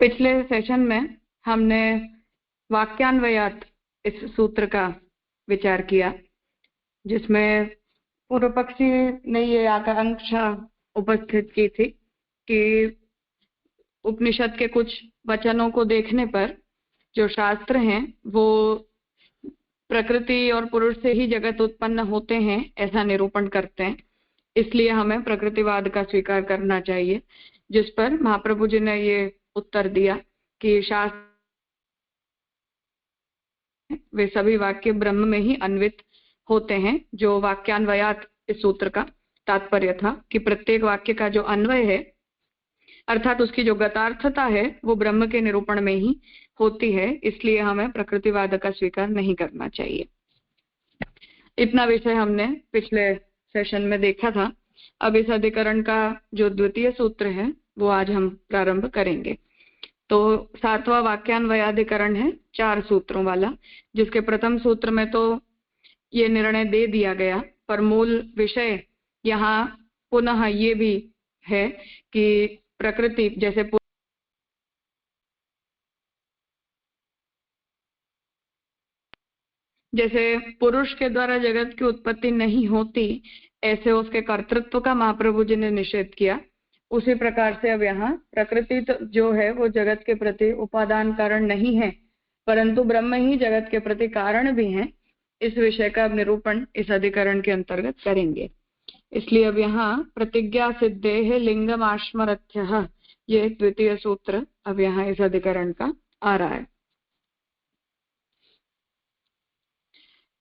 पिछले सेशन में हमने वाक्यान्वयात इस सूत्र का विचार किया, जिसमें पूर्व पक्षी ने ये आकांक्षा उपस्थित की थी कि उपनिषद के कुछ वचनों को देखने पर जो शास्त्र हैं वो प्रकृति और पुरुष से ही जगत उत्पन्न होते हैं ऐसा निरूपण करते हैं, इसलिए हमें प्रकृतिवाद का स्वीकार करना चाहिए। जिस पर महाप्रभु जी ने ये उत्तर दिया कि शास्त्र वे सभी वाक्य ब्रह्म में ही अन्वित होते हैं। जो वाक्यान्वयात इस सूत्र का तात्पर्य था कि प्रत्येक वाक्य का जो अन्वय है अर्थात उसकी जो गतार्थता है वो ब्रह्म के निरूपण में ही होती है, इसलिए हमें प्रकृतिवाद का स्वीकार नहीं करना चाहिए। इतना विषय हमने पिछले सेशन में देखा था। अब इस अधिकरण का जो द्वितीय सूत्र है वो आज हम प्रारंभ करेंगे। तो 7वां वाक्यान्वयाधिकरण है 4 सूत्रों वाला, जिसके प्रथम सूत्र में तो ये निर्णय दे दिया गया, पर मूल विषय यहाँ पुनः ये भी है कि प्रकृति जैसे पुरुष के द्वारा जगत की उत्पत्ति नहीं होती, ऐसे उसके कर्तृत्व का महाप्रभु जी ने निषेध किया। उसी प्रकार से अब यहाँ प्रकृति तो जो है वो जगत के प्रति उपादान कारण नहीं है, परंतु ब्रह्म ही जगत के प्रति कारण भी है। इस विषय का निरूपण इस अधिकरण के अंतर्गत करेंगे। इसलिए अब यहाँ प्रतिज्ञा सिद्धेः लिंगम आश्मरथ्यः, ये द्वितीय सूत्र अब यहाँ इस अधिकरण का आ रहा है।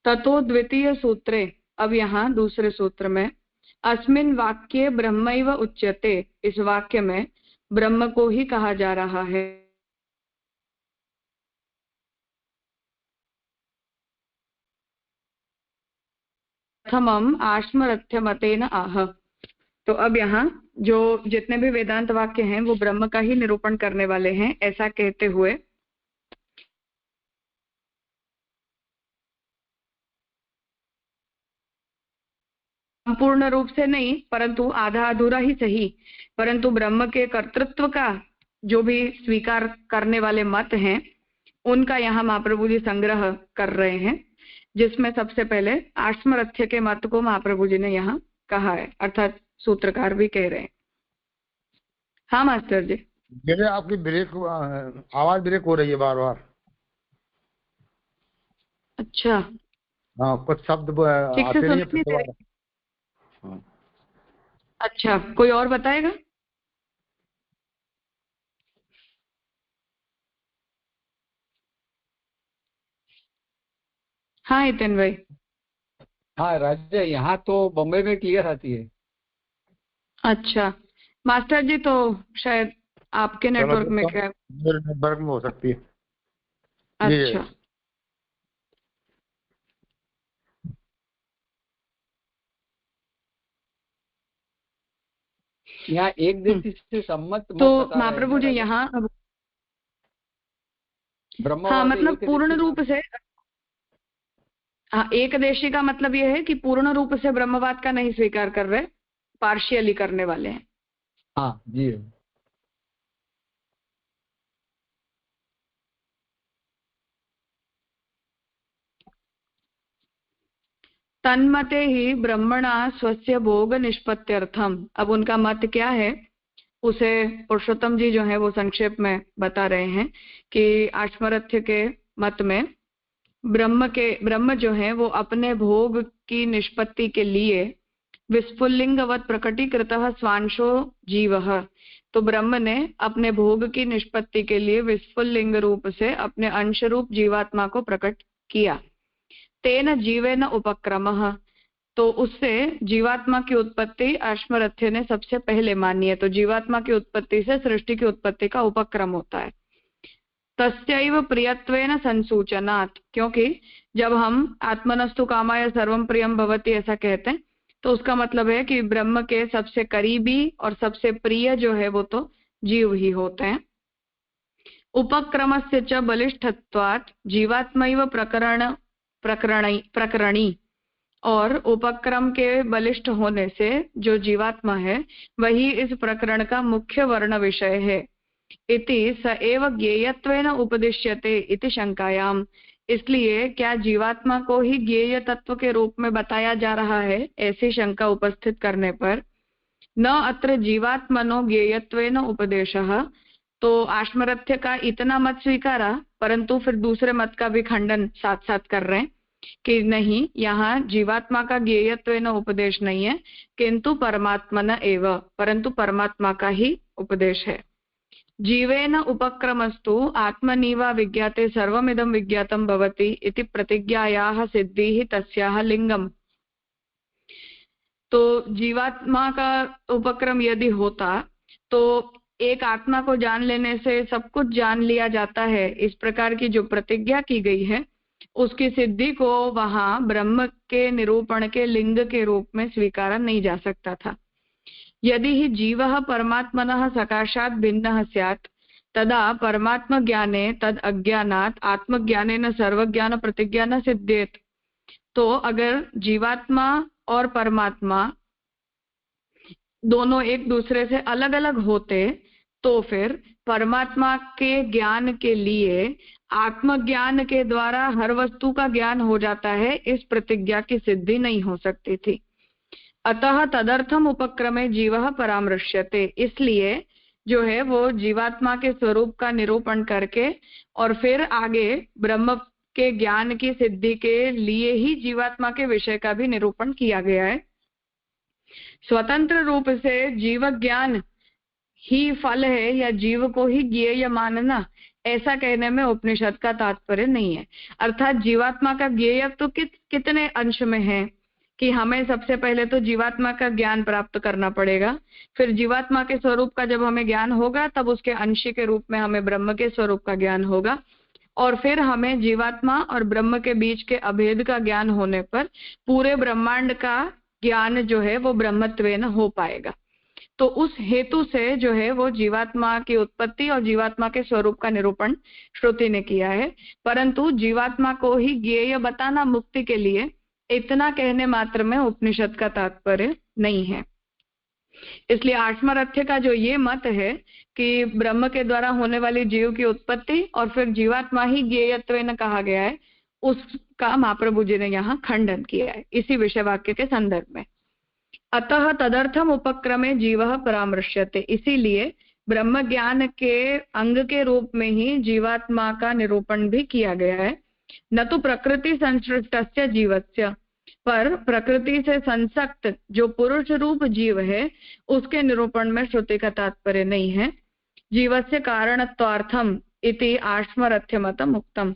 ततो द्वितीय सूत्रे, अब यहाँ दूसरे सूत्र में, अस्मिन् वाक्ये ब्रह्मैव उच्यते, इस वाक्य में ब्रह्म को ही कहा जा रहा है। प्रथमम आश्मरथ्यमतेन आह, तो अब यहाँ जो जितने भी वेदांत वाक्य हैं वो ब्रह्म का ही निरूपण करने वाले हैं, ऐसा कहते हुए संपूर्ण रूप से नहीं परंतु आधा अधूरा ही सही, परंतु ब्रह्म के कर्तृत्व का जो भी स्वीकार करने वाले मत हैं उनका यहाँ महाप्रभु जी संग्रह कर रहे हैं, जिसमें सबसे पहले आश्मरथ्य के मत को महाप्रभु जी ने यहाँ कहा है, अर्थात सूत्रकार भी कह रहे हैं। हाँ मास्टर जी। जैसे आपकी ब्रेक आवाज ब्रेक हो रही है बार बार। अच्छा, हाँ, कुछ शब्द आते नहीं है। अच्छा, कोई और बताएगा? हाँ हितेन भाई। हाँ राजा, यहाँ तो बॉम्बे में क्लियर आती है। अच्छा मास्टर जी, तो शायद आपके नेटवर्क में क्या, मेरे नेटवर्क में हो सकती है। अच्छा यहाँ एक देशी से सम्मत तो महाप्रभु जी यहाँ हाँ मतलब पूर्ण रूप से, हाँ एक देशी का मतलब यह है कि पूर्ण रूप से ब्रह्मवाद का नहीं स्वीकार कर रहे, पार्शियली करने वाले हैं। हाँ जी। तन्मते ही ब्रह्मणा स्वस्य भोग निष्पत्त्यर्थम, अब उनका मत क्या है उसे पुरुषोत्तम जी जो है वो संक्षेप में बता रहे हैं कि आश्मरथ्य के मत में ब्रह्म जो है वो अपने भोग की निष्पत्ति के लिए विस्फुल्लिंगवत प्रकटीकृतः स्वांशो जीवः, तो ब्रह्म ने अपने भोग की निष्पत्ति के लिए विस्फुल्लिंग रूप से अपने अंश रूप जीवात्मा को प्रकट किया। तेन जीवेन उपक्रमः, तो उससे जीवात्मा की उत्पत्ति आश्मरथ्य ने सबसे पहले मानी है। तो जीवात्मा की उत्पत्ति से सृष्टि की उत्पत्ति का उपक्रम होता है। तस्यैव प्रियत्वेन संसूचनात्, क्योंकि जब हम आत्मनस्तु कामाय सर्वं प्रियं भवति ऐसा कहते हैं तो उसका मतलब है कि ब्रह्म के सबसे करीबी और सबसे प्रिय जो है वो तो जीव ही होते हैं। उपक्रमस्य च बलिष्ठत्वात् जीवात्मैव प्रकरणी, और उपक्रम के बलिष्ठ होने से जो जीवात्मा है वही इस प्रकरण का मुख्य वर्ण विषय है। इति स एव ज्ञेयत्वेन उपदिश्यते इति शंकायाम। इसलिए क्या जीवात्मा को ही ज्ञेय तत्व के रूप में बताया जा रहा है, ऐसी शंका उपस्थित करने पर न अत्र जीवात्मनो ज्ञेयत्वेन उपदेशः, तो आश्मरथ्य का इतना मत स्वीकारा, परंतु फिर दूसरे मत का भी खंडन साथ साथ कर रहे हैं कि नहीं, यहाँ जीवात्मा का ज्ञेयत्वेन उपदेश नहीं है, किंतु परमात्मन एव, परंतु परमात्मा का ही उपदेश है। जीवेन उपक्रमस्तु आत्मनीवा विज्ञाते सर्वमिदं विज्ञातं भवति इति प्रतिज्ञायाः सिद्धिः तस्याः लिंगम। तो जीवात्मा का उपक्रम यदि होता तो एक आत्मा को जान लेने से सब कुछ जान लिया जाता है, इस प्रकार की जो प्रतिज्ञा की गई है उसकी सिद्धि को वहां ब्रह्म के निरूपण के लिंग के रूप में स्वीकारा नहीं जा सकता था। यदि ही जीवः परमात्मनः सकाशात् भिन्नः स्यात् तदा परमात्म ज्ञाने तद अज्ञानात् आत्मज्ञानेन सर्वज्ञान प्रतिज्ञा न सिद्धेत। तो अगर जीवात्मा और परमात्मा दोनों एक दूसरे से अलग अलग होते तो फिर परमात्मा के ज्ञान के लिए आत्मज्ञान के द्वारा हर वस्तु का ज्ञान हो जाता है, इस प्रतिज्ञा की सिद्धि नहीं हो सकती थी। अतः तदर्थम उपक्रमे जीवः परामृश्यते, इसलिए जो है वो जीवात्मा के स्वरूप का निरूपण करके और फिर आगे ब्रह्म के ज्ञान की सिद्धि के लिए ही जीवात्मा के विषय का भी निरूपण किया गया है। स्वतंत्र रूप से जीव ज्ञान ही फल है या जीव को ही ज्ञेय मानना, ऐसा कहने में उपनिषद का तात्पर्य नहीं है। अर्थात जीवात्मा का ज्ञेयत्व कितने अंश में है कि हमें सबसे पहले तो जीवात्मा का ज्ञान प्राप्त करना पड़ेगा, फिर जीवात्मा के स्वरूप का जब हमें ज्ञान होगा तब उसके अंश के रूप में हमें ब्रह्म के स्वरूप का ज्ञान होगा, और फिर हमें जीवात्मा और ब्रह्म के बीच के अभेद का ज्ञान होने पर पूरे ब्रह्मांड का ज्ञान जो है वो ब्रह्मत्वेन हो पाएगा। तो उस हेतु से जो है वो जीवात्मा की उत्पत्ति और जीवात्मा के स्वरूप का निरूपण श्रुति ने किया है, परंतु जीवात्मा को ही ज्ञेय बताना मुक्ति के लिए, इतना कहने मात्र में उपनिषद का तात्पर्य नहीं है। इसलिए आश्मरथ्य का जो ये मत है कि ब्रह्म के द्वारा होने वाली जीव की उत्पत्ति और फिर जीवात्मा ही ज्ञेयत्वेन कहा गया है, उसका महाप्रभु जी ने यहाँ खंडन किया है इसी विषय वाक्य के संदर्भ में। अतः तदर्थम उपक्रमे जीवः परामृश्यते, इसीलिए ब्रह्म ज्ञान के अंग के रूप में ही जीवात्मा का निरूपण भी किया गया है। न तो प्रकृति संसृष्टस्य जीवस्य, पर प्रकृति से संसक्त जो पुरुष रूप जीव है उसके निरूपण में श्रुति का तात्पर्य नहीं है। जीवस्य कारणत्वार्थम इति आश्मरथ्यमतम उक्तम,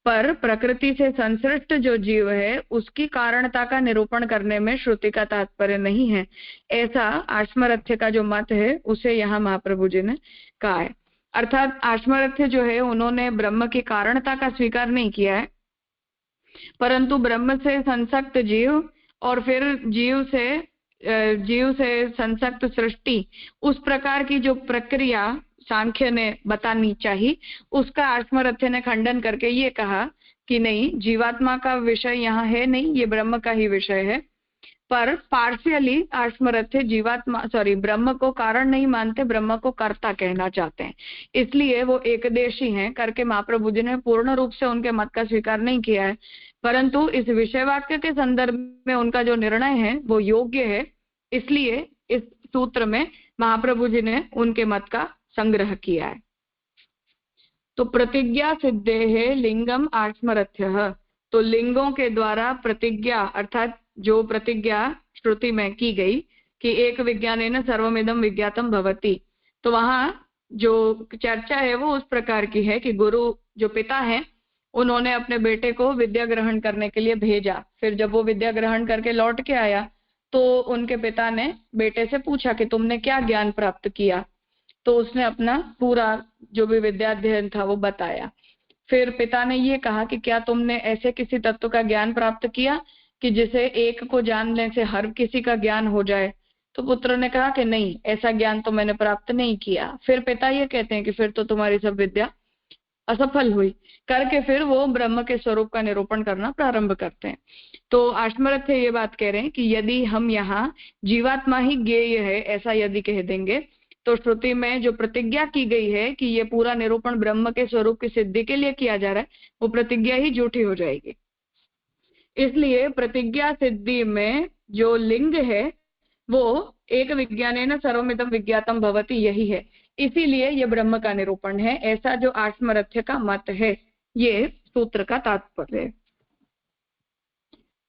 पर प्रकृति से संसृष्ट जो जीव है उसकी कारणता का निरूपण करने में श्रुति का तात्पर्य नहीं है, ऐसा आश्मरथ्य का जो मत है उसे यहाँ महाप्रभु जी ने कहा है। अर्थात आश्मरथ्य जो है उन्होंने ब्रह्म की कारणता का स्वीकार नहीं किया है, परंतु ब्रह्म से संसक्त जीव और फिर जीव से संसक्त सृष्टि, उस प्रकार की जो प्रक्रिया सांख्य ने बतानी चाहिए उसका आश्मरथ्य ने खंडन करके ये कहा कि नहीं, जीवात्मा का विषय यहाँ है नहीं, ये ब्रह्म का ही विषय है। पर पार्शियली आश्मरथ्य ब्रह्म को कारण नहीं मानते, ब्रह्म को कर्ता कहना चाहते हैं, इसलिए वो एकदेशी हैं करके महाप्रभु जी ने पूर्ण रूप से उनके मत का स्वीकार नहीं किया है, परंतु इस विषय वाक्य के संदर्भ में उनका जो निर्णय है वो योग्य है, इसलिए इस सूत्र में महाप्रभु जी ने उनके मत का संग्रह किया है। तो प्रतिज्ञा सिद्धे है लिंगम आश्मरथ्य, तो लिंगों के द्वारा प्रतिज्ञा अर्थात जो प्रतिज्ञा श्रुति में की गई कि एक विज्ञानेन सर्वमिदं विज्ञातम भवति, तो वहां जो चर्चा है वो उस प्रकार की है कि गुरु जो पिता है उन्होंने अपने बेटे को विद्या ग्रहण करने के लिए भेजा, फिर जब वो विद्या ग्रहण करके लौट के आया तो उनके पिता ने बेटे से पूछा कि तुमने क्या ज्ञान प्राप्त किया, तो उसने अपना पूरा जो भी विद्याध्ययन था वो बताया। फिर पिता ने ये कहा कि क्या तुमने ऐसे किसी तत्व का ज्ञान प्राप्त किया कि जिसे एक को जानने से हर किसी का ज्ञान हो जाए, तो पुत्र ने कहा कि नहीं, ऐसा ज्ञान तो मैंने प्राप्त नहीं किया। फिर पिता ये कहते हैं कि फिर तो तुम्हारी सब विद्या असफल हुई करके फिर वो ब्रह्म के स्वरूप का निरूपण करना प्रारंभ करते हैं। तो आश्मरथ्य ये बात कह रहे हैं कि यदि हम यहाँ जीवात्मा ही ज्ञेय है ऐसा यदि कह देंगे तो श्रुति में जो प्रतिज्ञा की गई है कि ये पूरा निरूपण ब्रह्म के स्वरूप की सिद्धि के लिए किया जा रहा है, वो प्रतिज्ञा ही झूठी हो जाएगी। इसलिए प्रतिज्ञा सिद्धि में जो लिंग है वो एक विज्ञानेन सर्वमिदं विज्ञातम भवति यही है, इसीलिए ये ब्रह्म का निरूपण है, ऐसा जो आश्मरथ्य का मत है, ये सूत्र का तात्पर्य है।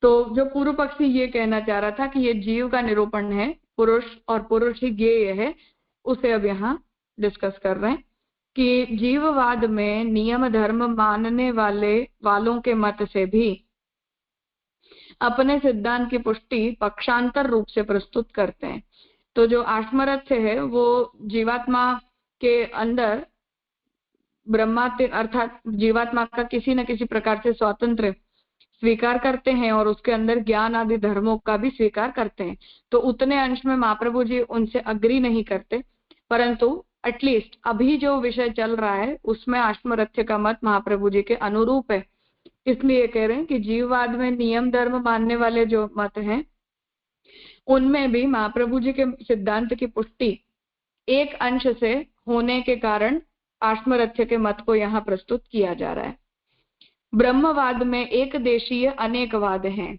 तो जो पूर्व पक्षी ये कहना चाह रहा था कि ये जीव का निरूपण है, पुरुष और पुरुष ही ज्ञेय है, उसे अब यहाँ डिस्कस कर रहे हैं कि जीववाद में नियम धर्म मानने वालों के मत से भी अपने सिद्धांत की पुष्टि पक्षांतर रूप से प्रस्तुत करते हैं। तो जो आश्मरथ्य है वो जीवात्मा के अंदर ब्रह्मात्म अर्थात जीवात्मा का किसी न किसी प्रकार से स्वतंत्र स्वीकार करते हैं और उसके अंदर ज्ञान आदि धर्मों का भी स्वीकार करते हैं। तो उतने अंश में महाप्रभु जी उनसे अग्री नहीं करते, परंतु एटलीस्ट अभी जो विषय चल रहा है उसमें आश्मरथ्य का मत महाप्रभु जी के अनुरूप है। इसलिए कह रहे हैं कि जीववाद में नियम धर्म मानने वाले जो मत हैं उनमें भी महाप्रभु जी के सिद्धांत की पुष्टि एक अंश से होने के कारण आश्मरथ्य के मत को यहाँ प्रस्तुत किया जा रहा है। ब्रह्मवाद में एक देशीय अनेकवाद हैं,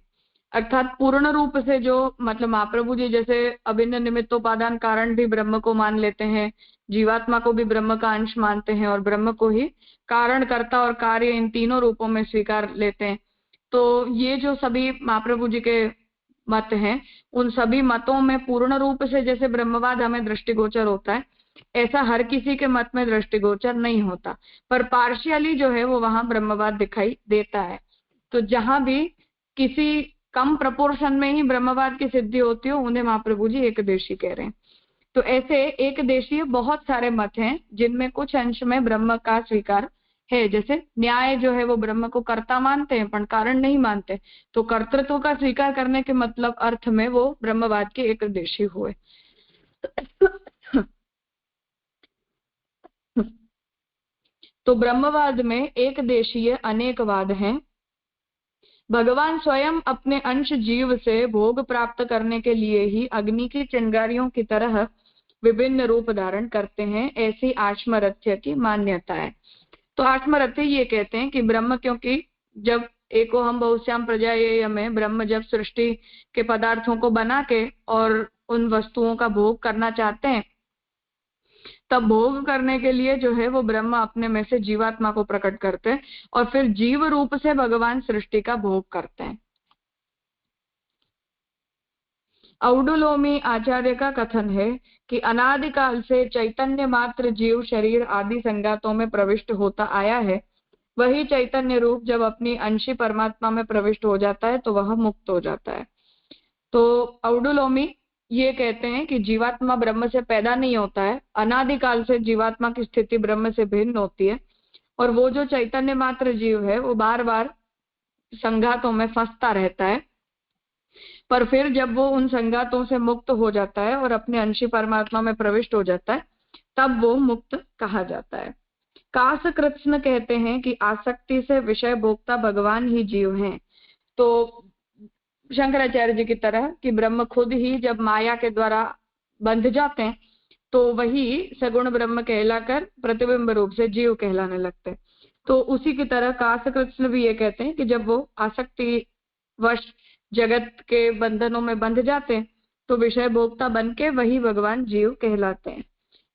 अर्थात पूर्ण रूप से जो मतलब महाप्रभु जी जैसे अभिन्न निमित्तोपादान कारण भी ब्रह्म को मान लेते हैं, जीवात्मा को भी ब्रह्म का अंश मानते हैं और ब्रह्म को ही कारण कर्ता और कार्य इन तीनों रूपों में स्वीकार लेते हैं। तो ये जो सभी महाप्रभु जी के मत हैं उन सभी मतों में पूर्ण रूप से जैसे ब्रह्मवाद हमें दृष्टिगोचर होता है, ऐसा हर किसी के मत में दृष्टिगोचर नहीं होता, पर पार्शियली जो है वो वहां ब्रह्मवाद दिखाई देता है। तो जहां भी किसी कम प्रपोर्शन में ही ब्रह्मवाद की सिद्धि होती हो उन्हें महाप्रभु जी एकदेशी कह रहे हैं। तो ऐसे एकदेशीय बहुत सारे मत हैं जिनमें कुछ अंश में ब्रह्म का स्वीकार है। जैसे न्याय जो है वो ब्रह्म को कर्ता मानते हैं पर कारण नहीं मानते, तो कर्तृत्व का स्वीकार करने के मतलब अर्थ में वो ब्रह्मवाद के एकदेशी हुए। तो ब्रह्मवाद में एक देशीय अनेकवाद हैं। भगवान स्वयं अपने अंश जीव से भोग प्राप्त करने के लिए ही अग्नि की चिंगारियों की तरह विभिन्न रूप धारण करते हैं, ऐसी आश्मरथ्य की मान्यता है। तो आश्मरथ्य ये कहते हैं कि ब्रह्म, क्योंकि जब एको हम बहुश्याम प्रजा ये में ब्रह्म जब सृष्टि के पदार्थों को बना के और उन वस्तुओं का भोग करना चाहते हैं, तब भोग करने के लिए जो है वो ब्रह्म अपने में से जीवात्मा को प्रकट करते हैं और फिर जीव रूप से भगवान सृष्टि का भोग करते हैं। औडुलोमी आचार्य का कथन है कि अनादिकाल से चैतन्य मात्र जीव शरीर आदि संगातों में प्रविष्ट होता आया है, वही चैतन्य रूप जब अपनी अंशी परमात्मा में प्रविष्ट हो जाता है तो वह मुक्त हो जाता है। तो औडुलोमी ये कहते हैं कि जीवात्मा ब्रह्म से पैदा नहीं होता है, अनादिकाल से जीवात्मा की स्थिति ब्रह्म से भिन्न होती है और वो जो चैतन्य मात्र जीव है वो बार बार संघातों में फंसता रहता है, पर फिर जब वो उन संघातों से मुक्त हो जाता है और अपने अंशी परमात्मा में प्रविष्ट हो जाता है तब वो मुक्त कहा जाता है। कास कृष्ण कहते हैं कि आसक्ति से विषय भोक्ता भगवान ही जीव हैं। तो शंकराचार्य जी की तरह कि ब्रह्म खुद ही जब माया के द्वारा बंध जाते हैं तो वही सगुण ब्रह्म कहलाकर प्रतिबिंब रूप से जीव कहलाने लगते हैं। तो उसी की तरह कास कृष्ण भी ये कहते हैं कि जब वो आसक्ति वश जगत के बंधनों में बंध जाते हैं तो विषय भोक्ता बन के वही भगवान जीव कहलाते हैं।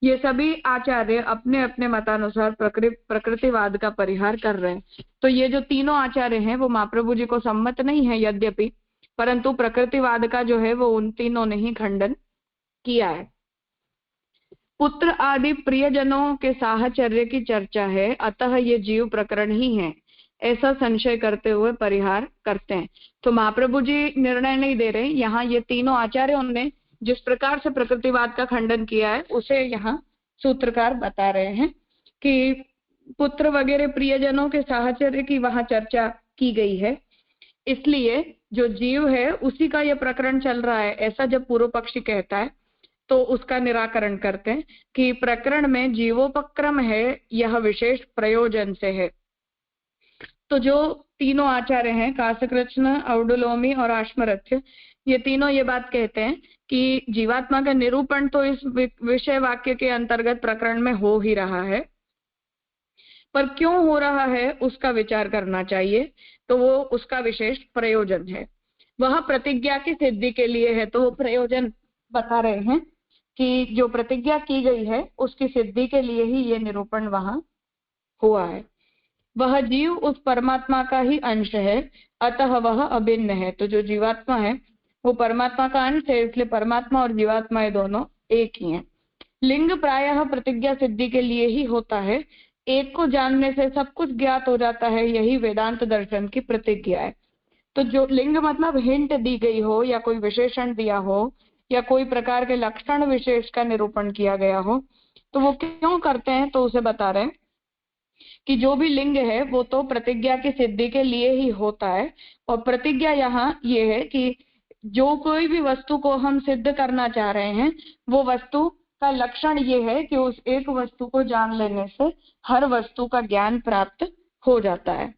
ये सभी आचार्य अपने अपने मतानुसार प्रकृतिवाद का परिहार कर रहे हैं। तो ये जो तीनों आचार्य हैं वो महाप्रभु जी को सम्मत नहीं है यद्यपि, परंतु प्रकृतिवाद का जो है वो उन तीनों ने ही खंडन किया है। पुत्र आदि प्रियजनों के साहचर्य की चर्चा है, अतः ये जीव प्रकरण ही है, ऐसा संशय करते हुए परिहार करते हैं। तो महाप्रभु जी निर्णय नहीं दे रहे, यहाँ ये तीनों आचार्यों ने जिस प्रकार से प्रकृतिवाद का खंडन किया है उसे यहाँ सूत्रकार बता रहे हैं कि पुत्र वगैरह प्रियजनों के साहचर्य की वहां चर्चा की गई है, इसलिए जो जीव है उसी का यह प्रकरण चल रहा है, ऐसा जब पूर्व पक्षी कहता है तो उसका निराकरण करते हैं कि प्रकरण में जीवोपक्रम है, यह विशेष प्रयोजन से है। तो जो तीनों आचार्य हैं, काशकृष्ण, औडुलोमी और आश्मरथ्य, ये तीनों ये बात कहते हैं कि जीवात्मा का निरूपण तो इस विषय वाक्य के अंतर्गत प्रकरण में हो ही रहा है, पर क्यों हो रहा है उसका विचार करना चाहिए। तो वो उसका विशेष प्रयोजन है, वह प्रतिज्ञा की सिद्धि के लिए है। तो वो प्रयोजन बता रहे हैं कि जो प्रतिज्ञा की गई है उसकी सिद्धि के लिए ही ये निरूपण वहां हुआ है। वह जीव उस परमात्मा का ही अंश है, अतः वह अभिन्न है। तो जो जीवात्मा है वो परमात्मा का अंश है, इसलिए परमात्मा और जीवात्मा ये दोनों एक ही हैं। लिंग प्रायः प्रतिज्ञा सिद्धि के लिए ही होता है, एक को जानने से सब कुछ ज्ञात हो जाता है, यही वेदांत दर्शन की प्रतिज्ञा है। तो जो लिंग मतलब हिंट दी गई हो या कोई विशेषण दिया हो या कोई प्रकार के लक्षण विशेष का निरूपण किया गया हो, तो वो क्यों करते हैं, तो उसे बता रहे हैं कि जो भी लिंग है वो तो प्रतिज्ञा की सिद्धि के लिए ही होता है। और प्रतिज्ञा यहाँ ये है कि जो कोई भी वस्तु को हम सिद्ध करना चाह रहे हैं, वो वस्तु का लक्षण ये है कि उस एक वस्तु को जान लेने से हर वस्तु का ज्ञान प्राप्त हो जाता है।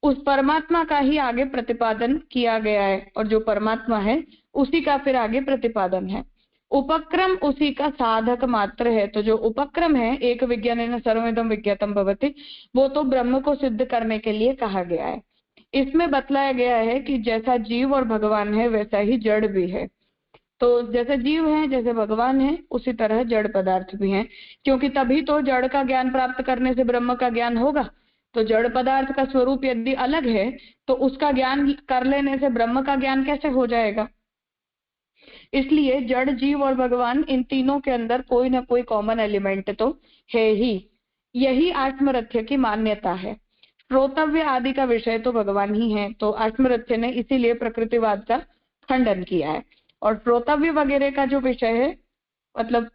उस परमात्मा का ही आगे प्रतिपादन किया गया है, और जो परमात्मा है उसी का फिर आगे प्रतिपादन है। उपक्रम उसी का साधक मात्र है। तो जो उपक्रम है, एक विज्ञानेन सर्वमिदं विज्ञातम भवति, वो तो ब्रह्म को सिद्ध करने के लिए कहा गया है। इसमें बतलाया गया है कि जैसा जीव और भगवान है वैसा ही जड़ भी है। तो जैसे जीव है, जैसे भगवान है, उसी तरह जड़ पदार्थ भी हैं, क्योंकि तभी तो जड़ का ज्ञान प्राप्त करने से ब्रह्म का ज्ञान होगा। तो जड़ पदार्थ का स्वरूप यदि अलग है तो उसका ज्ञान कर लेने से ब्रह्म का ज्ञान कैसे हो जाएगा। इसलिए जड़, जीव और भगवान, इन तीनों के अंदर कोई ना कोई कॉमन एलिमेंट तो है ही। यही आत्मरथ्य की मान्यता है। श्रोतव्य आदि का विषय तो भगवान ही है, तो आत्मरथ्य ने इसीलिए प्रकृतिवाद का खंडन किया है। और श्रोतव्य वगैरह का जो विषय है, मतलब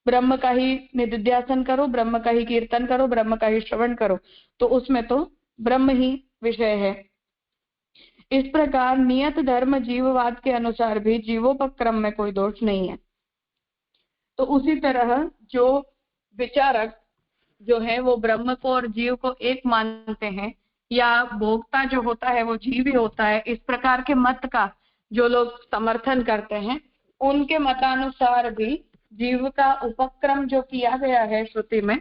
ब्रह्म का ही निधिध्यासन करो, ब्रह्म का ही कीर्तन करो, ब्रह्म का ही श्रवण करो, तो उसमें तो ब्रह्म ही विषय है। इस प्रकार नियत धर्म जीववाद के अनुसार भी जीवोपक्रम में कोई दोष नहीं है। तो उसी तरह जो विचारक जो है वो ब्रह्म को और जीव को एक मानते हैं, या भोक्ता जो होता है वो जीव ही होता है, इस प्रकार के मत का जो लोग समर्थन करते हैं, उनके मतानुसार भी जीव का उपक्रम जो किया गया है श्रुति में,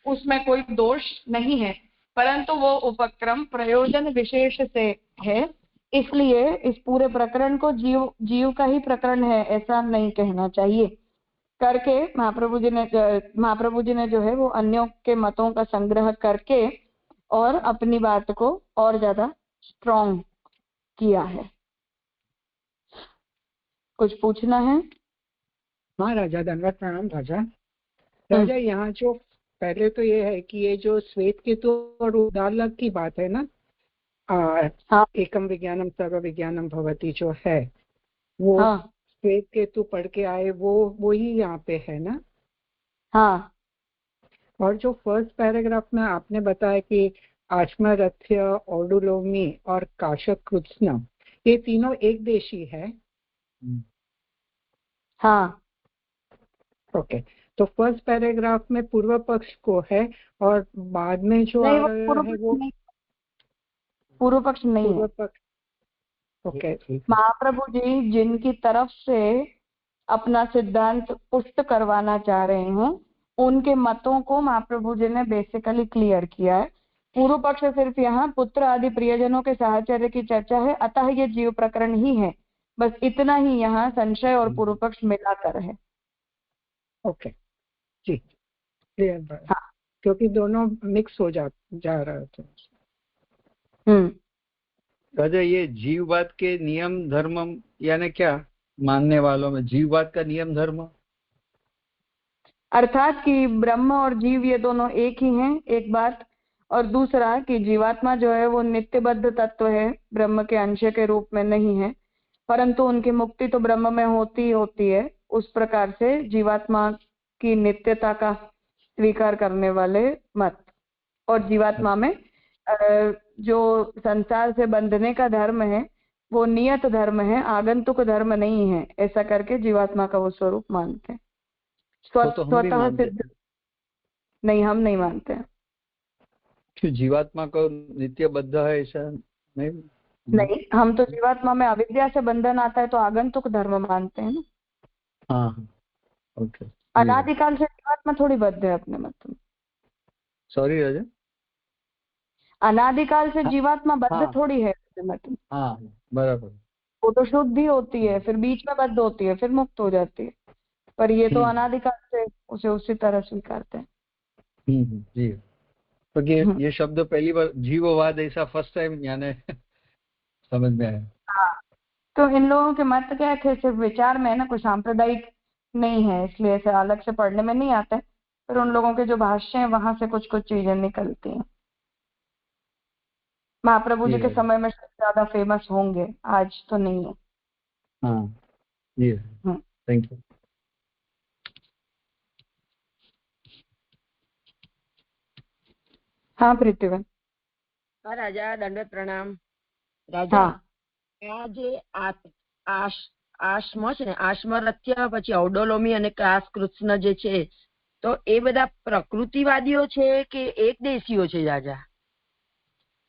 उसमें कोई दोष नहीं है, परंतु वो उपक्रम प्रयोजन विशेष से है। इसलिए इस पूरे प्रकरण को जीव का ही प्रकरण है ऐसा नहीं कहना चाहिए करके महाप्रभु जी ने जो है वो अन्यों के मतों का संग्रह करके और अपनी बात को और ज्यादा स्ट्रॉन्ग किया है। कुछ पूछना है? हाँ राजा, धन्यवाद, प्रणाम राजा। राजा यहाँ जो पहले तो ये है कि ये जो श्वेत केतु और उदालक की बात है ना, हाँ। एकम विज्ञानम सर्व विज्ञानम भवति जो है वो, हाँ। श्वेत केतु पढ़ के आए वो ही यहाँ पे है ना। हाँ। और जो फर्स्ट पैराग्राफ में आपने बताया कि आश्मरथ्य, औडुलोमी और काशकृत्स्न, ये तीनों एक देशी है। हाँ। ओके, तो फर्स्ट पैराग्राफ में पूर्व पक्ष को है और बाद में जो आ रहा है वो पूर्व पक्ष नहीं है। पूर्व पक्ष। ओके, महाप्रभु जी जिनकी तरफ से अपना सिद्धांत पुष्ट करवाना चाह रहे हैं, उनके मतों को महाप्रभु जी ने बेसिकली क्लियर किया है। पूर्व पक्ष सिर्फ यहाँ पुत्र आदि प्रियजनों के साहचर्य की चर्चा है, अतः ये जीव प्रकरण ही है, बस इतना ही यहाँ संशय और पूर्व पक्ष मिलाकर है। ओके जी, क्लियर। हाँ। क्योंकि दोनों मिक्स हो जा रहा था। राजा, ये जीववाद के नियम धर्म यानी क्या मानने वालों में जीववाद का नियम धर्म, अर्थात कि ब्रह्म और जीव ये दोनों एक ही हैं, एक बात। और दूसरा कि जीवात्मा जो है वो नित्यबद्ध तत्व है, ब्रह्म के अंश के रूप में नहीं है, परंतु उनकी मुक्ति तो ब्रह्म में होती होती है। उस प्रकार से जीवात्मा की नित्यता का स्वीकार करने वाले मत, और जीवात्मा में जो संसार से बंधने का धर्म है, वो नियत धर्म है, आगंतुक धर्म नहीं है, ऐसा करके जीवात्मा का वो स्वरूप मानते हैं। तो हम भी स्वतः मानते सिद्ध हैं। नहीं, हम नहीं मानते हैं। क्यों जीवात्मा को नित्य बद्ध है ऐसा नहीं? नहीं, हम तो जीवात्मा में अविद्या से बंधन आता है तो आगंतुक धर्म मानते हैं ना। हाँ, ओके। अनादिकाल से जीवात्मा थोड़ी बद्ध है अपने मत में। सॉरी राजा। अनादिकाल से जीवात्मा बद्ध हाँ थोड़ी है अपने मत में। हाँ, बराबर। वो तो शुद्ध ही होती है, फिर बीच में बद्ध होती है, फिर मुक्त हो जाती है। पर ये तो अनादिकाल से उसे उसी तरह स्वीकारते हैं। जी। तो ये शब्द पहली बार जीववाद ऐसा फर्स्ट टाइम यानी समझ में आया। हाँ, तो इन लोगों के मत क्या है, सिर्फ विचार में है ना, कोई सांप्रदायिक नहीं है, इसलिए ऐसे अलग से पढ़ने में नहीं आता है। पर उन लोगों के जो भाष्य हैं वहां से कुछ कुछ चीजें निकलती हैं। महाप्रभु जी के समय में ज्यादा फेमस होंगे, आज तो नहीं है। हाँ जी, थैंक यू। हाँ प्रीतिवन। हाँ राजा, दंडवत प्रणाम राजा। આ જે આશ્મ છે ને, આશ્મરથ્ય પછી ઔડોલોમી અને ક્રાસ કૃષ્ણ જે છે, તો એ બધા પ્રકૃતિવાદીઓ છે કે એકદેશીઓ છે રાજા?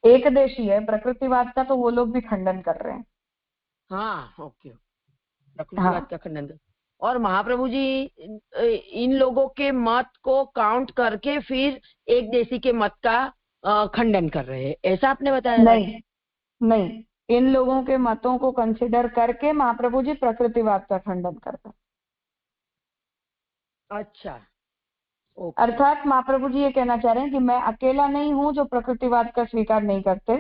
एक देशी है, प्रकृतिवाद का तो वो लोग भी खंडन कर रहे हैं। हाँ ओके, प्रकृतिवाद का खंडन कर। और महाप्रभु जी इन लोगों के मत को काउंट करके फिर एक देशी के मत का खंडन कर रहे हैं, ऐसा आपने बताया? नहीं नहीं, इन लोगों के मतों को कंसिडर करके महाप्रभु जी प्रकृतिवाद का खंडन करते हैं। अच्छा, अर्थात महाप्रभु जी ये कहना चाह रहे हैं कि मैं अकेला नहीं हूं जो प्रकृतिवाद का स्वीकार नहीं करते,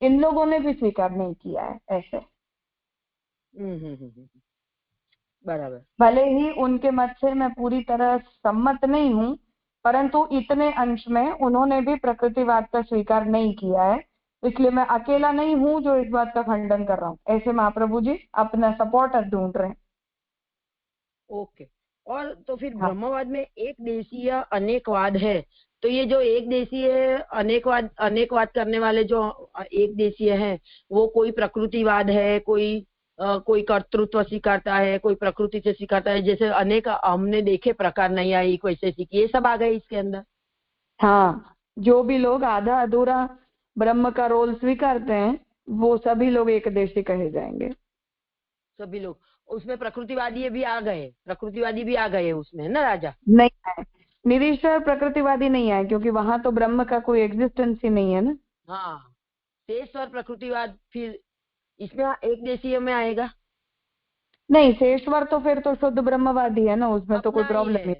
इन लोगों ने भी स्वीकार नहीं किया है ऐसे। बराबर। भले ही उनके मत से मैं पूरी तरह सम्मत नहीं हूं, परंतु इतने अंश में उन्होंने भी प्रकृतिवाद का स्वीकार नहीं किया है, इसलिए मैं अकेला नहीं हूं जो इस बात का खंडन कर रहा हूं, ऐसे महाप्रभु जी अपना सपोर्टर ढूंढ रहे हैं। ओके। और तो फिर ब्रह्मवाद में एक देशीय अनेकवाद है, तो ये जो एक देशीय अनेकवाद करने वाले जो एक देशीय हैं, वो कोई प्रकृतिवाद है, कोई कर्तृत्व स्वीकारता है, कोई प्रकृति से स्वीकारता है, जैसे अनेक हमने देखे प्रकार नहीं आई वैसे सीखी, ये सब आ गए इसके अंदर। हाँ, जो भी लोग आधा अधूरा ब्रह्म का रोल स्वीकारते हैं वो सभी लोग एक देशी कहे जाएंगे। सभी लोग उसमें प्रकृतिवादी भी आ गए उसमें, है ना राजा? नहीं है, निरीश्वर प्रकृतिवादी नहीं है, क्योंकि वहां तो ब्रह्म का कोई एग्जिस्टेंस ही नहीं है ना। हाँ, शेषवर प्रकृतिवाद फिर इसमें एक देशीय में आएगा? नहीं, शेषवर तो फिर तो शुद्ध ब्रह्मवादी है ना, उसमें तो कोई प्रॉब्लम नहीं।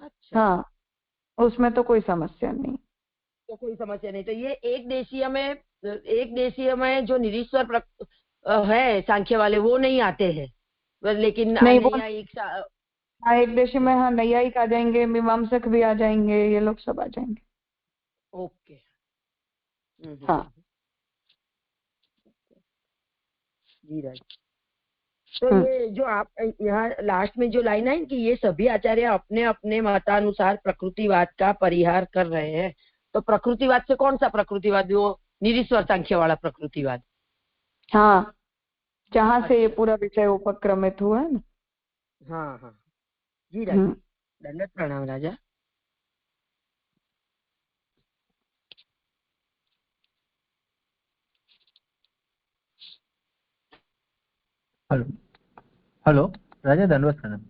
अच्छा, हाँ, उसमें तो कोई समस्या नहीं। तो ये एक देशीय में जो निरीश्वर है सांख्य वाले वो नहीं आते हैं, लेकिन नहीं एक देशी में हाँ नैयायिक आ जाएंगे, मीमांसक भी आ जाएंगे, ये लोग सब आ जाएंगे। ओके। हाँ जी राज। तो ये जो आप यहाँ लास्ट में जो लाइन है कि ये सभी आचार्य अपने अपने मतानुसार प्रकृतिवाद का परिहार कर रहे हैं, तो प्रकृतिवाद से कौन सा प्रकृतिवाद? वो निरीश्वर सांख्य वाला प्रकृतिवाद। हाँ, जहाँ से ये पूरा विषय उपक्रमित हुआ है ना। हाँ हाँ जी राजा, दंडवत प्रणाम राजा। हेलो हेलो राजा, दंडवत प्रणाम।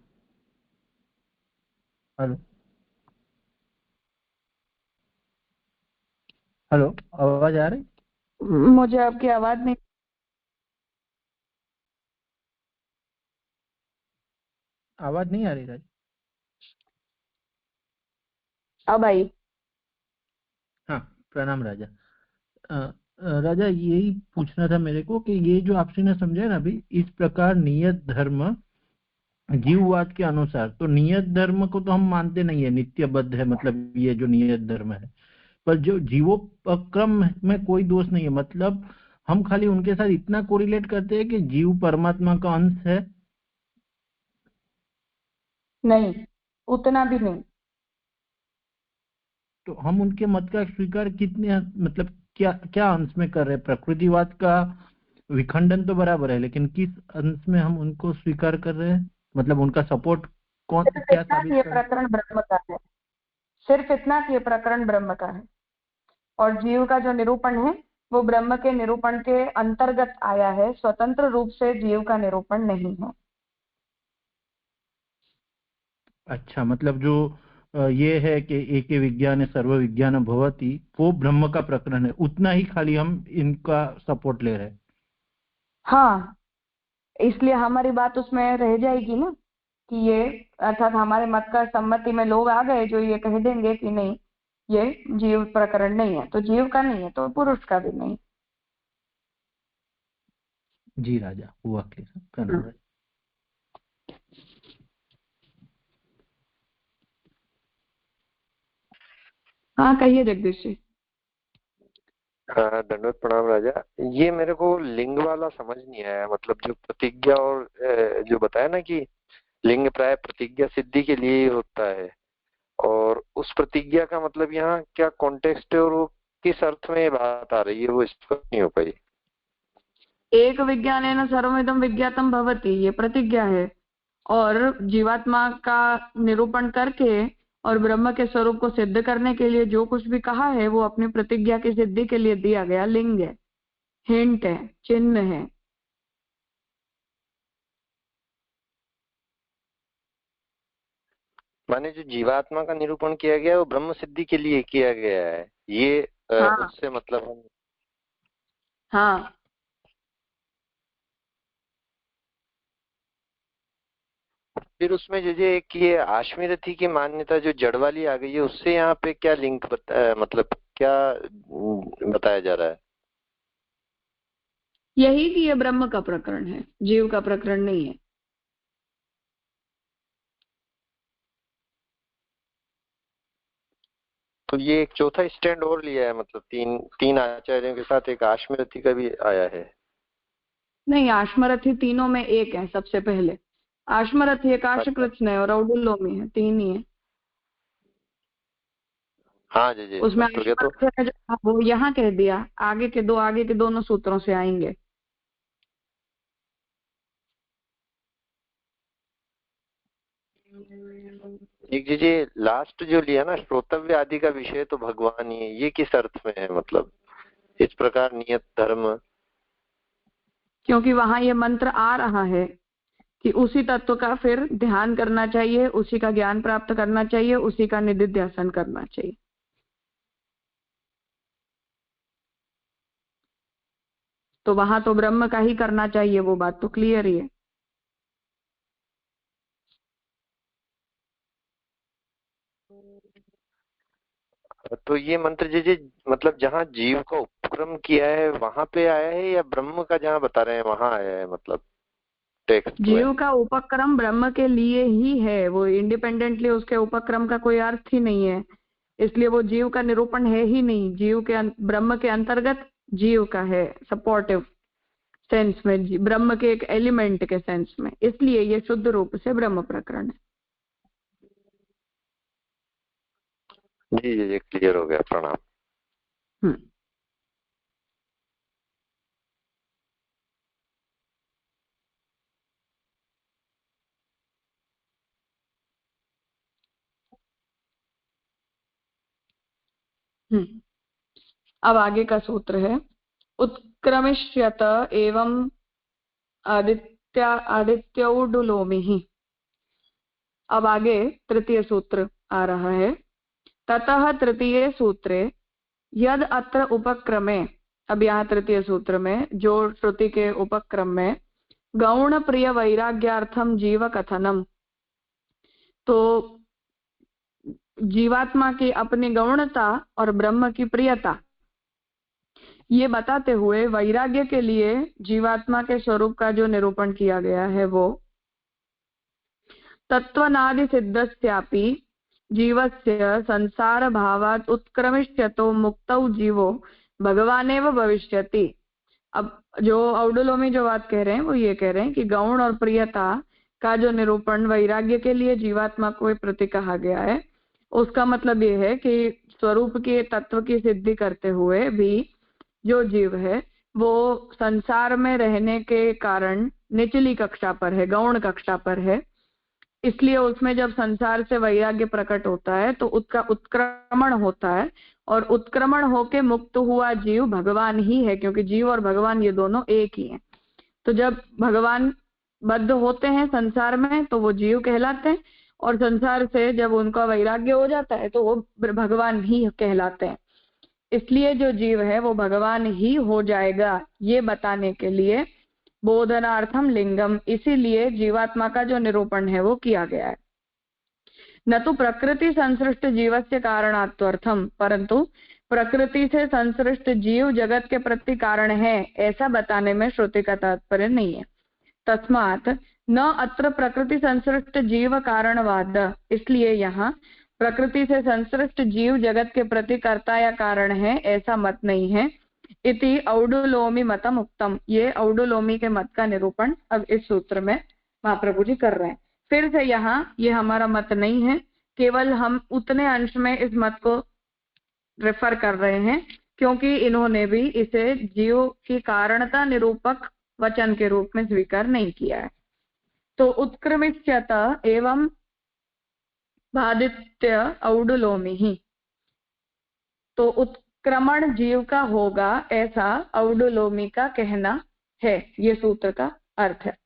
हेलो हेलो, आवाज आ रही? मुझे आपकी आवाज नहीं। आवाज नहीं आ रही राजा? अब आई। हाँ, प्रणाम राजा। राजा यही पूछना था मेरे को कि ये जो आपने ने समझा ना अभी, इस प्रकार नियत धर्म जीववाद के अनुसार, तो नियत धर्म को तो हम मानते नहीं है, नित्यबद्ध है, मतलब ये जो नियत धर्म है, पर जो जीवोपक्रम में कोई दोष नहीं है, मतलब हम खाली उनके साथ इतना कोरिलेट करते हैं कि जीव परमात्मा का अंश है। नहीं, उतना भी नहीं। तो हम उनके मत का स्वीकार कितने, मतलब क्या क्या अंश में कर रहे हैं? प्रकृतिवाद का विखंडन तो बराबर है, लेकिन किस अंश में हम उनको स्वीकार कर रहे हैं, मतलब उनका सपोर्ट कौन क्या साबित कर? प्रकरण ब्रह्म का है, सिर्फ इतना कि ये प्रकरण ब्रह्म का है, और जीव का जो निरूपण है वो ब्रह्म के निरूपण के अंतर्गत आया है, स्वतंत्र रूप से जीव का निरूपण नहीं है। अच्छा, मतलब जो ये है कि एक विज्ञान सर्व विज्ञान भवति, वो ब्रह्म का प्रकरण है, उतना ही खाली हम इनका सपोर्ट ले रहे हैं। हाँ, इसलिए हमारी बात उसमें रह जाएगी ना कि ये, अर्थात हमारे मत का सम्मति में लोग आ गए जो ये कह देंगे कि नहीं ये जीव प्रकरण नहीं है, तो जीव का नहीं है तो पुरुष का भी नहीं। जी राजा, हुआ क्लियर? प्रणाम राजा। हाँ कहिए जगदीश जी। दंडवत प्रणाम राजा। ये मेरे को लिंग वाला समझ नहीं आया, मतलब जो प्रतिज्ञा और जो बताया ना कि लिंग प्राय प्रतिज्ञा सिद्धि के लिए ही होता है, और उस प्रतिज्ञा का मतलब यहाँ क्या कॉन्टेक्स्ट है और वो किस अर्थ में ये बात आ रही है, वो स्पष्ट नहीं हो पाई। एक विज्ञानेन सर्वमिदं विज्ञातम भवति, ये प्रतिज्ञा है, और जीवात्मा का निरूपण करके और ब्रह्म के स्वरूप को सिद्ध करने के लिए जो कुछ भी कहा है वो अपनी प्रतिज्ञा की सिद्धि के लिए दिया गया लिंग है, हिंट है, चिन्ह है। माने जो जीवात्मा का निरूपण किया गया है वो ब्रह्म सिद्धि के लिए किया गया है, ये हाँ। उससे मतलब हम। हाँ, फिर उसमें जो एक ये आश्मिरथी की मान्यता जो जड़ वाली आ गई है, उससे यहाँ पे क्या लिंक मतलब क्या बताया जा रहा है? यही कि ये ब्रह्म का प्रकरण है, जीव का प्रकरण नहीं है। तो ये एक चौथा स्टैंड और लिया है, मतलब तीन आचार्यों के साथ एक आश्मिरथी का भी आया है। नहीं, आश्मरथी तीनों में एक है। सबसे पहले आश्मरथी है, काशकृत्स्न है और औडुल्लोमी है, तीन ही है। हाँ जी जी, उसमें तो वो यहाँ कह दिया, आगे के दोनों सूत्रों से आएंगे। एक जी लास्ट जो लिया ना, श्रोतव्य आदि का विषय तो भगवान ही है, ये किस अर्थ में है? मतलब इस प्रकार नियत धर्म, क्योंकि वहां ये मंत्र आ रहा है कि उसी तत्व का फिर ध्यान करना चाहिए, उसी का ज्ञान प्राप्त करना चाहिए, उसी का निधिध्यासन करना चाहिए। तो वहां तो ब्रह्म का ही करना चाहिए, वो बात तो क्लियर ही है। तो ये मंत्र जी मतलब जहाँ जीव का उपक्रम किया है वहां पे आया है, या ब्रह्म का जहाँ बता रहे हैं वहां आया है? मतलब टेक्स्ट में जीव का उपक्रम ब्रह्म के लिए ही है, वो इंडिपेंडेंटली उसके उपक्रम का कोई अर्थ ही नहीं है, इसलिए वो जीव का निरूपण है ही नहीं। जीव के ब्रह्म के अंतर्गत जीव का है, सपोर्टिव सेंस में, ब्रह्म के एक एलिमेंट के सेंस में, इसलिए ये शुद्ध रूप से ब्रह्म प्रकरण है। जी क्लियर हो गया, प्रणाम। अब आगे का सूत्र है, उत्क्रमिष्यत एवं आदित्यौडुलोमिहि। अब आगे तृतीय सूत्र आ रहा है। ततः तृतीय सूत्रे यद अत्र उपक्रमे, अब यहाँ तृतीय सूत्र में जो श्रुति के उपक्रम में गौण प्रिय वैराग्यार्थम जीव कथनम, तो जीवात्मा की अपनी गौणता और ब्रह्म की प्रियता ये बताते हुए वैराग्य के लिए जीवात्मा के स्वरूप का जो निरूपण किया गया है वो तत्वनादि सिद्धस्यापि जीवस्य संसार भावात् उत्क्रमिष्यतो मुक्तौ जीवो भगवानेव भविष्यति। अब जो औडुलोमी जो बात कह रहे हैं वो ये कह रहे हैं कि गौण और प्रियता का जो निरूपण वैराग्य के लिए जीवात्मा को प्रति कहा गया है, उसका मतलब ये है कि स्वरूप के तत्व की सिद्धि करते हुए भी जो जीव है वो संसार में रहने के कारण निचली कक्षा पर है, गौण कक्षा पर है, इसलिए उसमें जब संसार से वैराग्य प्रकट होता है तो उसका उत्क्रमण होता है, और उत्क्रमण होके मुक्त हुआ जीव भगवान ही है, क्योंकि जीव और भगवान ये दोनों एक ही हैं। तो जब भगवान बद्ध होते हैं संसार में तो वो जीव कहलाते हैं, और संसार से जब उनका वैराग्य हो जाता है तो वो भगवान ही कहलाते हैं। इसलिए जो जीव है वो भगवान ही हो जाएगा, ये बताने के लिए बोधनार्थम लिंगम, इसीलिए जीवात्मा का जो निरूपण है वो किया गया है। न तो प्रकृति संसृष्ट जीवस्य कारणात्वर्थम, परंतु प्रकृति से संसृष्ट जीव जगत के प्रति कारण है, ऐसा बताने में श्रुति का तात्पर्य नहीं है। तस्मात् न अत्र प्रकृति संसृष्ट जीव कारणवाद, इसलिए यहाँ प्रकृति से संसृष्ट जीव जगत के प्रति कर्ता या कारण है ऐसा मत नहीं है। इति औडुलोमी मतम उक्तम, ये औडुलोमी के मत का निरूपण अब इस सूत्र में महाप्रभु जी कर रहे हैं। फिर से यहाँ ये हमारा मत नहीं है, केवल हम उतने अंश में इस मत को रेफर कर रहे हैं क्योंकि इन्होंने भी इसे जीव की कारणता निरूपक वचन के रूप में स्वीकार नहीं किया है। तो उत्क्रमिष्यत एवं बाधित्य औडुलोमी ही, तो उत्क्रमण जीव का होगा ऐसा औडुलोमी का कहना है, ये सूत्र का अर्थ है।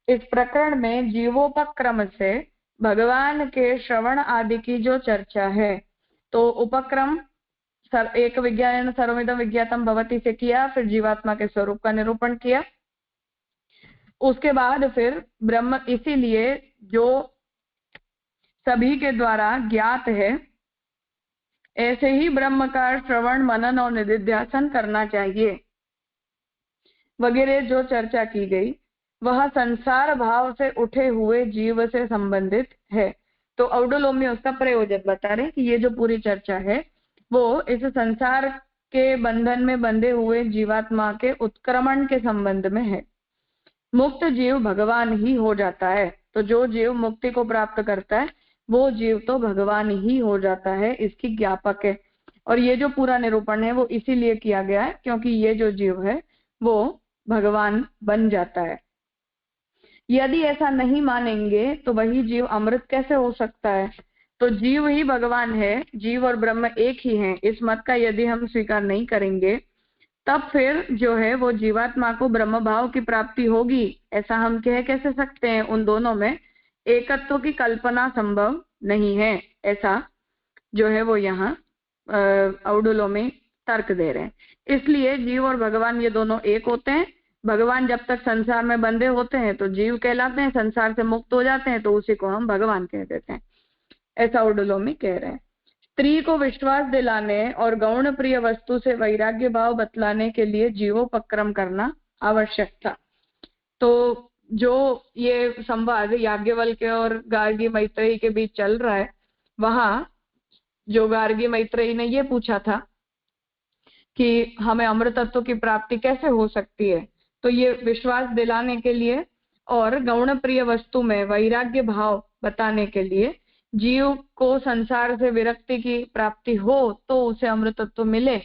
इस प्रकरण में जीवोपक्रम से भगवान के श्रवण आदि की जो चर्चा है, तो उपक्रम एक विज्ञान सर्वमिदं विज्ञातम भवति से किया, फिर जीवात्मा के स्वरूप का निरूपण किया, उसके बाद फिर ब्रह्म, इसीलिए जो सभी के द्वारा ज्ञात है ऐसे ही ब्रह्म का श्रवण मनन और निधिध्यासन करना चाहिए वगैरह जो चर्चा की गई वह संसार भाव से उठे हुए जीव से संबंधित है। तो औडुलोमी उसका प्रयोजक बता रहे हैं कि ये जो पूरी चर्चा है वो इस संसार के बंधन में बंधे हुए जीवात्मा के उत्क्रमण के संबंध में है। मुक्त जीव भगवान ही हो जाता है, तो जो जीव मुक्ति को प्राप्त करता है वो जीव तो भगवान ही हो जाता है, इसकी ज्ञापक है। और ये जो पूरा निरूपण है वो इसीलिए किया गया है क्योंकि ये जो जीव है वो भगवान बन जाता है। यदि ऐसा नहीं मानेंगे तो वही जीव अमृत कैसे हो सकता है? तो जीव ही भगवान है, जीव और ब्रह्म एक ही हैं, इस मत का यदि हम स्वीकार नहीं करेंगे तब फिर जो है वो जीवात्मा को ब्रह्म भाव की प्राप्ति होगी, ऐसा हम कह कैसे सकते हैं? उन दोनों में एकत्व की कल्पना संभव नहीं है, ऐसा जो है वो यहाँ औडुलोमी तर्क दे रहे हैं। इसलिए जीव और भगवान ये दोनों एक होते हैं। भगवान जब तक संसार में बंधे होते हैं तो जीव कहलाते हैं, संसार से मुक्त हो जाते हैं तो उसी को हम भगवान कह देते हैं, ऐसा औडुलोमी कह रहे हैं। स्त्री को विश्वास दिलाने और गौण प्रिय वस्तु से वैराग्य भाव बतलाने के लिए जीवोपक्रम करना आवश्यक था। तो जो ये संवाद याज्ञवल्क्य और गार्गी मैत्रेयी के बीच चल रहा है, वहां जो गार्गी मैत्रेयी ने ये पूछा था कि हमें अमृतत्व की प्राप्ति कैसे हो सकती है, तो ये विश्वास दिलाने के लिए और गौण प्रिय वस्तु में वैराग्य भाव बताने के लिए, जीव को संसार से विरक्ति की प्राप्ति हो तो उसे अमृतत्व मिले,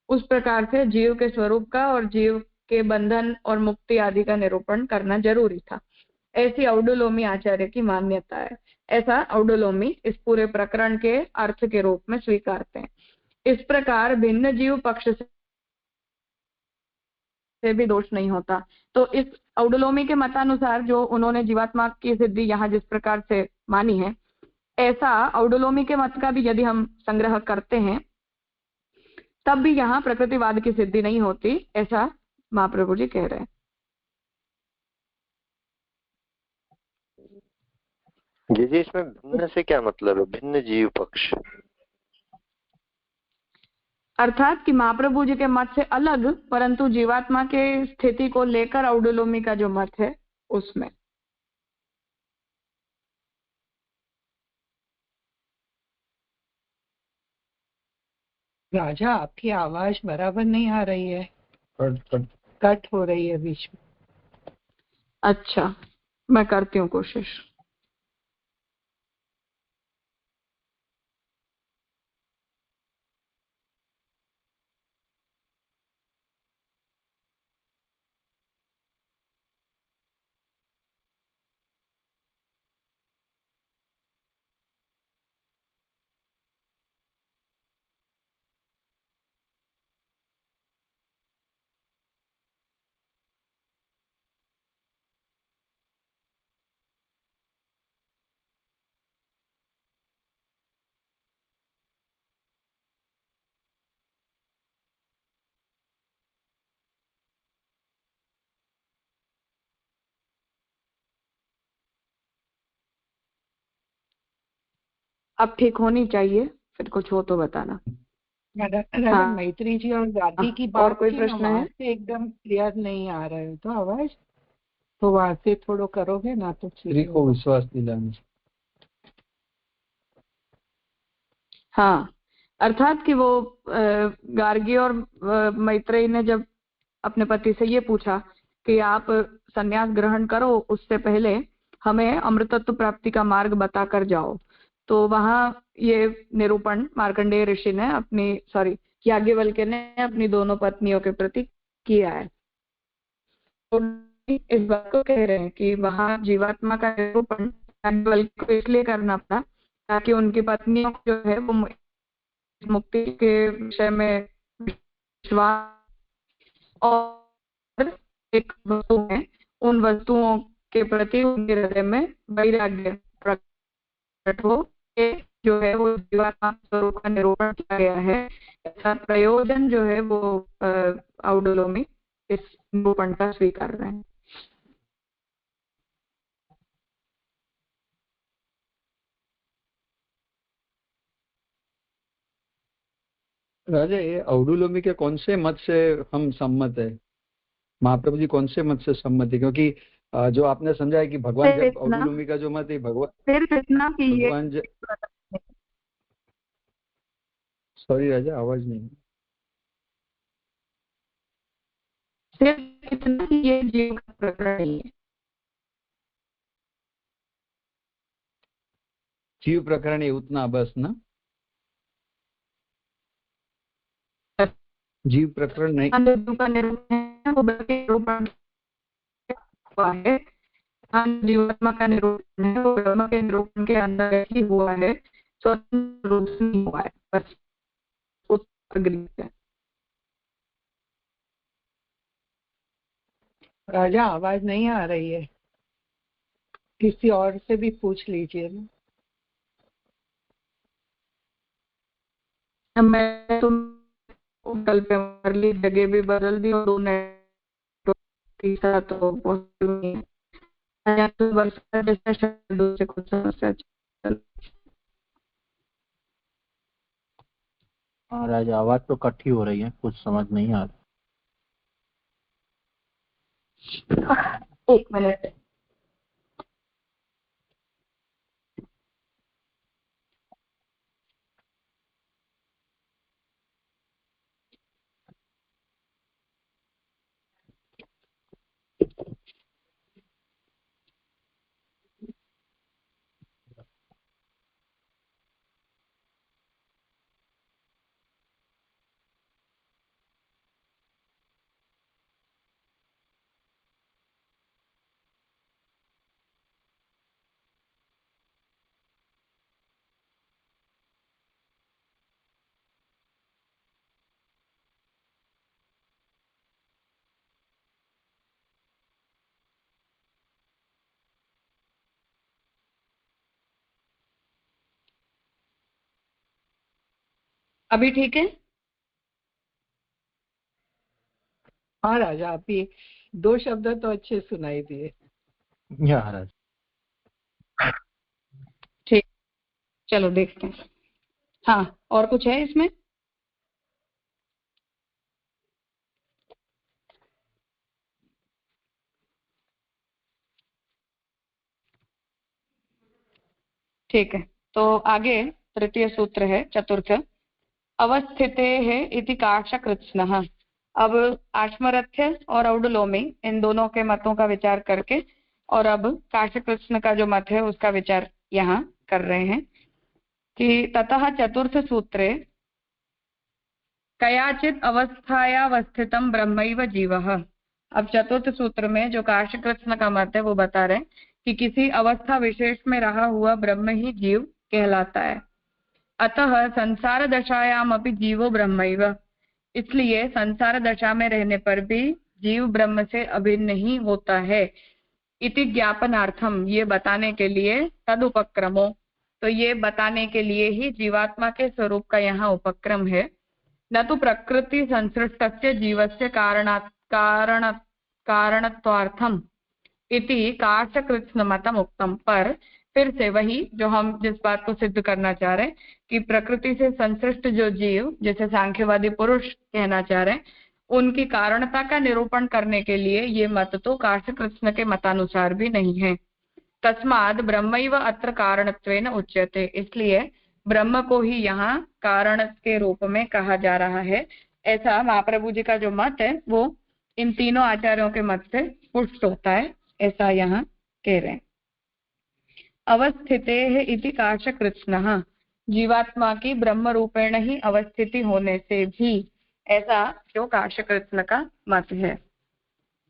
उस प्रकार से जीव के स्वरूप का और जीव के बंधन और मुक्ति आदि का निरूपण करना जरूरी था। ऐसी औडुलोमी आचार्य की मान्यता है। ऐसा औडुलोमी इस पूरे प्रकरण के अर्थ के रूप में स्वीकारते हैं। इस प्रकार भिन्न जीव पक्ष से भी दोष नहीं होता। तो इस औडुलोमी के मतानुसार जो उन्होंने जीवात्मा की सिद्धि यहाँ जिस प्रकार से मानी है, ऐसा औडुलोमी के मत का भी यदि हम संग्रह करते हैं तब भी यहाँ प्रकृतिवाद की सिद्धि नहीं होती, ऐसा महाप्रभु जी कह रहे हैं। जी इसमें भिन्न से क्या मतलब है? भिन्न जीव पक्ष अर्थात कि महाप्रभु जी के मत से अलग परंतु जीवात्मा के स्थिति को लेकर औडुलोमी का जो मत है उसमें। राजा आपकी आवाज बराबर नहीं आ रही है, कट हो रही है बीच में। अच्छा, मैं करती हूँ कोशिश। अब ठीक होनी चाहिए, फिर कुछ हो तो बताना। हाँ। मैत्री जी और दादी की बात और कोई की प्रश्न ना, है? वहाँ से एकदम क्लियर नहीं आ रहा है तो आवाज, तो वहां से थोड़ा करोगे ना तो स्त्री को विश्वास दिलाना। हाँ, अर्थात कि वो गार्गी और मैत्रेयी ने जब अपने पति से ये पूछा कि आप संन्यास ग्रहण करो, उससे पहले हमें अमृतत्व प्राप्ति का मार्ग बता कर जाओ, तो वहां ये निरूपण मार्कंडेय ऋषि ने याज्ञवल्क्य ने अपनी दोनों पत्नियों के प्रति किया है। तो इस बात को कह रहे हैं कि वहां जीवात्मा का निरूपण याज्ञवल्क्य को इसलिए करना पड़ा ताकि उनकी पत्नियों को जो है वो मुक्ति के विषय में विश्वास और एक वस्तु है, उन वस्तुओं के प्रति उनके हृदय में वैराग्य प्रकट हो, जो है वो जीवात्मा स्वरूप का निरूपण किया गया है। ऐसा प्रयोजन जो है वो औडुलोमी इस निरूपण का स्वीकार रहे हैं। राजा, ये औडुलोमी के कौन से मत से हम सम्मत है? महाप्रभु जी कौन से मत से सम्मत है? क्योंकि जो आपने समझा है कि भगवान जब औडुलोमी का जो मत है भगवान सॉरी राजा, आवाज नहीं। सिर्फ इतना कि ये जीव का प्रकरण है, जीव प्रकरण है उतना बस ना, जीव प्रकरण नहीं। जीव का निरूपण है वो निरूपण हुआ है, जीवात्मा का निरूपण है वो ब्रह्म के निरूपण के अंदर ही हुआ है, स्वतंत्र रूप से नहीं हुआ है, बस उत्तर। राजा आवाज नहीं आ रही है, किसी और से भी पूछ लीजिए ना। मैं तुम कल पे अगली जगह भी बदल दी और तीसरा तो पॉसिबल नहीं है, तो वर्षा जैसा शब्दों से कुछ समस्या चल। हाँ राजा, आवाज तो कट्ठी हो रही है, कुछ समझ नहीं आ रहा। एक मिनट। अभी ठीक है? हाँ राजा, अभी 2 शब्द तो अच्छे सुनाई दिए। राजा ठीक, चलो देखते हैं। हाँ, और कुछ है इसमें? ठीक है, तो आगे तृतीय सूत्र है, चतुर्थ। अवस्थितेः इति काशकृत्स्नः। अब आश्मरथ्य और औडुलोमी इन दोनों के मतों का विचार करके और अब काशकृत्स्न का जो मत है उसका विचार यहाँ कर रहे हैं कि ततः चतुर्थ सूत्रे कयाचित अवस्थायावस्थितं ब्रह्मैव जीवः। अब चतुर्थ सूत्र में जो काशकृत्स्न का मत है वो बता रहे हैं कि किसी अवस्था विशेष में रहा हुआ ब्रह्म ही जीव कहलाता है। अतः संसार दशायाम अपि जीवो ब्रह्मैव, इसलिए संसार दशा में रहने पर भी जीव ब्रह्म से अभिन्न नहीं होता है। इति ज्ञापनार्थम, ये बताने के लिए, तद उपक्रमो, तो ये बताने के लिए ही जीवात्मा के स्वरूप का यहाँ उपक्रम है। न तो प्रकृति संसृष्टस्य जीवस्य कारणत्वार्थम इति काशकृत्स्न मतम उक्तम, पर फिर से वही जो हम जिस बात को सिद्ध करना चाह रहे हैं कि प्रकृति से संश्लिष्ट जो जीव, जैसे सांख्यवादी पुरुष कहना चाह रहे हैं, उनकी कारणता का निरूपण करने के लिए ये मत तो काशकृत्स्न के मतानुसार भी नहीं है। तस्माद ब्रह्मैव अत्र कारणत्वेन उच्यते, इसलिए ब्रह्म को ही यहाँ कारण के रूप में कहा जा रहा है। ऐसा महाप्रभु जी का जो मत है वो इन तीनों आचार्यों के मत से पुष्ट होता है, ऐसा यहाँ कह रहे हैं। अवस्थितेः इति काशकृत्स्नः, जीवात्मा की ब्रह्म रूपेण ही अवस्थिति होने से भी, ऐसा जो काशकृत्स्न का मत है।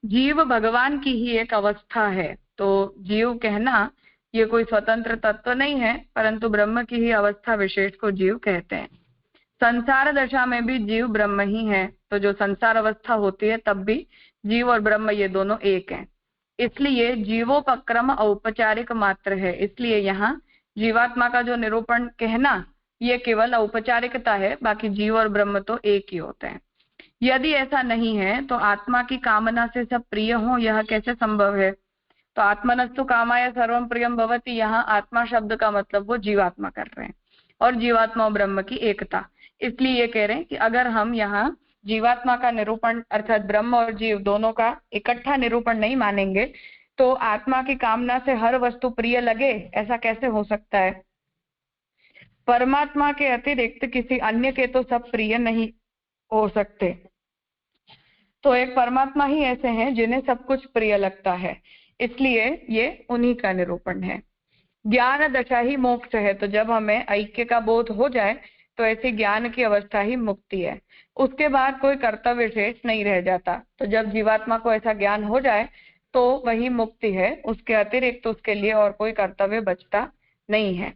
जीव भगवान की ही एक अवस्था है, तो जीव कहना ये कोई स्वतंत्र तत्व नहीं है, परंतु ब्रह्म की ही अवस्था विशेष को जीव कहते हैं। संसार दशा में भी जीव ब्रह्म ही है, तो जो संसार अवस्था होती है तब भी जीव और ब्रह्म ये दोनों एक हैं। इसलिए जीवोपक्रम औपचारिक मात्र है, इसलिए यहाँ जीवात्मा का जो निरूपण कहना ये केवल औपचारिकता है, बाकी जीव और ब्रह्म तो एक ही होते हैं। यदि ऐसा नहीं है तो आत्मा की कामना से सब प्रिय हो, यह कैसे संभव है? तो आत्मनस्तु कामाय सर्वम प्रियम भवति, यहाँ आत्मा शब्द का मतलब वो जीवात्मा कर रहे हैं, और जीवात्मा और ब्रह्म की एकता। इसलिए ये कह रहे हैं कि अगर हम यहाँ जीवात्मा का निरूपण अर्थात ब्रह्म और जीव दोनों का इकट्ठा निरूपण नहीं मानेंगे तो आत्मा की कामना से हर वस्तु प्रिय लगे, ऐसा कैसे हो सकता है? परमात्मा के अतिरिक्त किसी अन्य के तो सब प्रिय नहीं हो सकते, तो एक परमात्मा ही ऐसे हैं जिन्हें सब कुछ प्रिय लगता है, इसलिए ये उन्हीं का निरूपण है। ज्ञान दशा ही मोक्ष है, तो जब हमें ऐक्य का बोध हो जाए तो ऐसी ज्ञान की अवस्था ही मुक्ति है, उसके बाद कोई कर्तव्य शेष नहीं रह जाता। तो जब जीवात्मा को ऐसा ज्ञान हो जाए तो वही मुक्ति है, उसके अतिरिक्त उसके लिए और कोई कर्तव्य बचता नहीं है।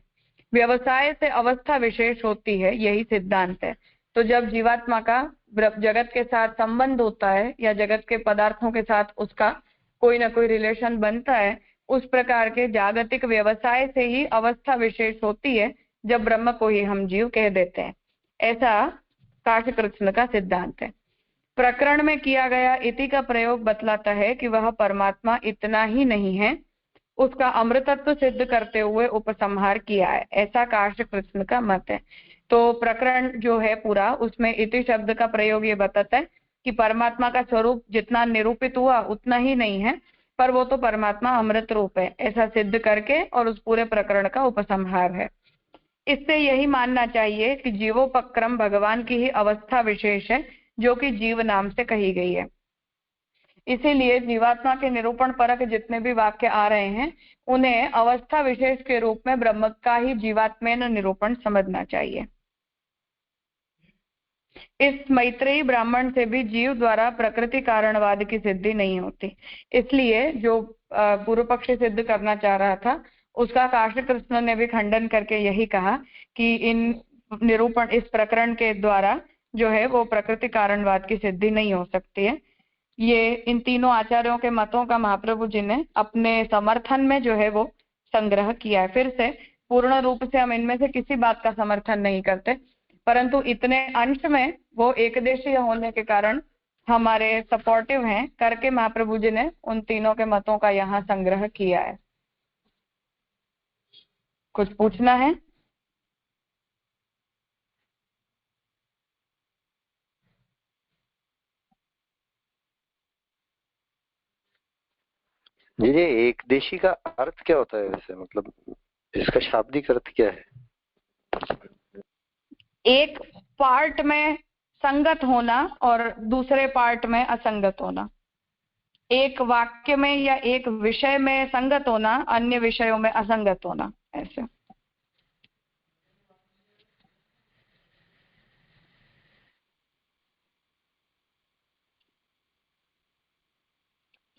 व्यवसाय से अवस्था विशेष होती है, यही सिद्धांत है। तो जब जीवात्मा का जगत के साथ संबंध होता है या जगत के पदार्थों के साथ उसका कोई ना कोई रिलेशन बनता है, उस प्रकार के जागतिक व्यवसाय से ही अवस्था विशेष होती है जब ब्रह्म को ही हम जीव कह देते हैं, ऐसा काशकृत्स्न का सिद्धांत है। प्रकरण में किया गया इति का प्रयोग बतलाता है कि वह परमात्मा इतना ही नहीं है, उसका अमृतत्व सिद्ध करते हुए उपसंहार किया है, ऐसा काशकृत्स्न का मत है। तो प्रकरण जो है पूरा उसमें इति शब्द का प्रयोग ये बताता है कि परमात्मा का स्वरूप जितना निरूपित हुआ उतना ही नहीं है, पर वो तो परमात्मा अमृत रूप है, ऐसा सिद्ध करके और उस पूरे प्रकरण का उपसंहार है। इससे यही मानना चाहिए कि जीवोपक्रम भगवान की ही अवस्था विशेष है जो कि जीव नाम से कही गई है। इसीलिए जीवात्मा के निरूपण परक जितने भी वाक्य आ रहे हैं उन्हें अवस्था विशेष के रूप में ब्रह्म का ही जीवात्मेन निरूपण समझना चाहिए। इस मैत्रेयी ब्राह्मण से भी जीव द्वारा प्रकृति कारणवाद की सिद्धि नहीं होती, इसलिए जो पूर्व पक्षी सिद्ध करना चाह रहा था उसका काशकृत्स्न ने भी खंडन करके यही कहा कि इन निरूपण इस प्रकरण के द्वारा जो है वो प्रकृति कारणवाद की सिद्धि नहीं हो सकती है। ये इन तीनों आचार्यों के मतों का महाप्रभु जी ने अपने समर्थन में जो है वो संग्रह किया है। फिर से पूर्ण रूप से हम इनमें से किसी बात का समर्थन नहीं करते, परंतु इतने अंश में वो एकदेशीय होने के कारण हमारे सपोर्टिव हैं करके महाप्रभु जी ने उन तीनों के मतों का यहाँ संग्रह किया है। कुछ पूछना है? जी जी, एक देशी का अर्थ क्या होता है वैसे, मतलब इसका शाब्दिक अर्थ क्या है? एक पार्ट में संगत होना और दूसरे पार्ट में असंगत होना, एक वाक्य में या एक विषय में संगत होना, अन्य विषयों में असंगत होना, ऐसे।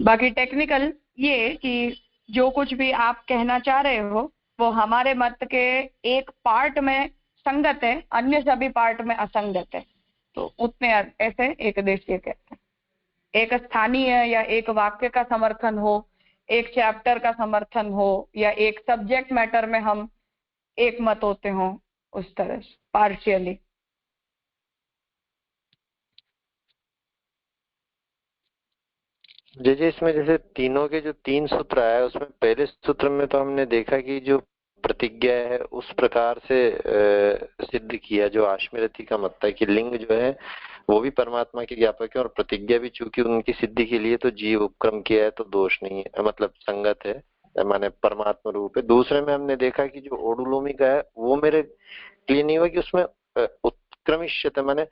बाकी टेक्निकल ये कि जो कुछ भी आप कहना चाह रहे हो वो हमारे मत के एक पार्ट में संगत है, अन्य सभी पार्ट में असंगत है, तो उतने ऐसे एक देशीय कहते हैं। एक स्थानीय या एक वाक्य का समर्थन हो, एक चैप्टर का समर्थन हो, या एक सब्जेक्ट मैटर में हम एक मत होते हो, उस तरह से पार्शियली। जैसे इसमें जैसे तीनों के जो 3 सूत्र आए उसमें पहले सूत्र में तो हमने देखा कि जो प्रतिज्ञा है उस प्रकार से सिद्ध किया, जो आश्मिरति का मत है कि लिंग जो है वो भी परमात्मा के ज्ञापक है और प्रतिज्ञा भी चूंकि उनकी सिद्धि के लिए तो जीव उपक्रम किया है तो दोष नहीं है, मतलब संगत है, माने परमात्मा रूप है। दूसरे में हमने देखा कि जो ओडुलोमी का है वो मेरे क्लियर नहीं हुआ कि उसमें उत्क्रमिष्यते माने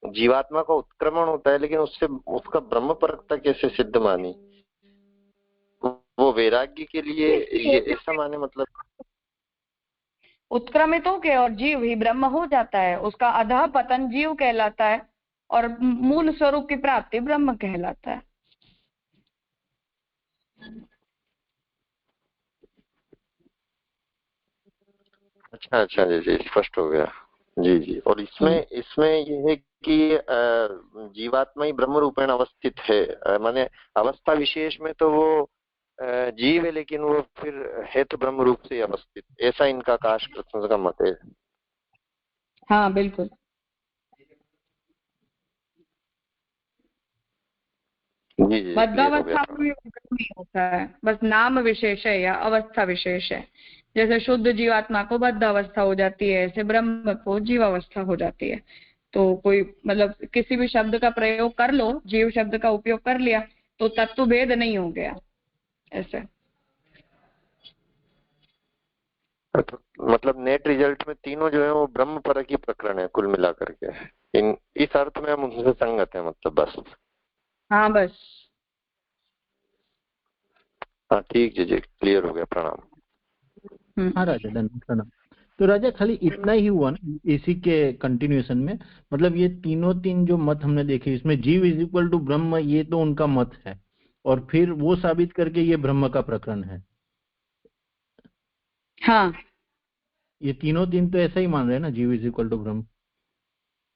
जीवात्मा का उत्क्रमण होता है, लेकिन उससे उसका ब्रह्म परकता कैसे सिद्ध मानी? वो वैराग्य के लिए ये ऐसा माने, मतलब उत्क्रमित हो के और जीव ही ब्रह्म हो जाता है, उसका अधः पतन जीव कहलाता है और मूल स्वरूप की प्राप्ति ब्रह्म कहलाता है। अच्छा अच्छा जी जी, स्पष्ट हो गया जी जी। और इसमें ये है कि जीवात्मा ही ब्रह्म रूपेण अवस्थित है, माने अवस्था विशेष में तो वो जीव है लेकिन वो फिर है तो ब्रह्म रूप से अवस्थित, ऐसा इनका काश कृष्ण का मत है। हाँ बिल्कुल। जी जी, बद्धावस्था में नहीं होता है, बस नाम विशेष है या अवस्था विशेष है। जैसे शुद्ध जीवात्मा को बद्ध अवस्था हो जाती है, ऐसे ब्रह्म को जीवावस्था हो जाती है। तो कोई मतलब किसी भी शब्द का प्रयोग कर लो, जीव शब्द का उपयोग कर लिया तो तत्व भेद नहीं हो गया ऐसे। मतलब नेट रिजल्ट में तीनों जो है वो ब्रह्म परक ही प्रकरण है कुल मिलाकर के, इस अर्थ में हम उनसे संगत है, मतलब बस। हाँ बस। हाँ ठीक है जी, क्लियर हो गया, प्रणाम। हाँ राजा, धन्यवाद, प्रणाम। तो राजा खाली इतना ही हुआ ना इसी के कंटिन्यूएशन में, मतलब ये तीन जो मत हमने देखे इसमें जीव इज इक्वल टू ब्रह्म, ये तो उनका मत है और फिर वो साबित करके ये ब्रह्म का प्रकरण है। हाँ ये तीन तो ऐसा ही मान रहे हैं ना, जीव इज इक्वल टू ब्रह्म।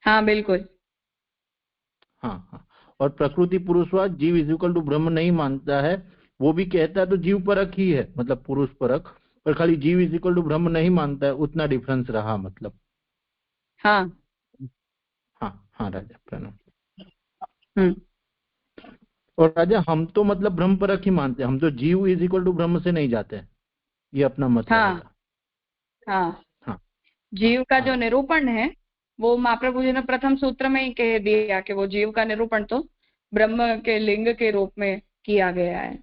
हाँ बिल्कुल। हाँ हाँ। और प्रकृति पुरुषवाद जीव इज इक्वल टू ब्रह्म नहीं मानता है, वो भी कहता है तो जीव परक ही है, मतलब पुरुष परक, पर खाली जीव इज इक्वल टू ब्रह्म नहीं मानता है, उतना डिफरेंस रहा मतलब। हाँ हाँ हाँ राजा, प्रणाम। हम्म। और राजा हम तो मतलब ब्रह्म परक ही मानते हैं, हम तो जीव इज इक्वल टू ब्रह्म से नहीं जाते हैं, ये अपना मत हाँ रहेगा। हाँ। हाँ जीव का जो हाँ निरूपण है वो महाप्रभु जी ने प्रथम सूत्र में ही कह दिया कि वो जीव का निरूपण तो ब्रह्म के लिंग के रूप में किया गया है,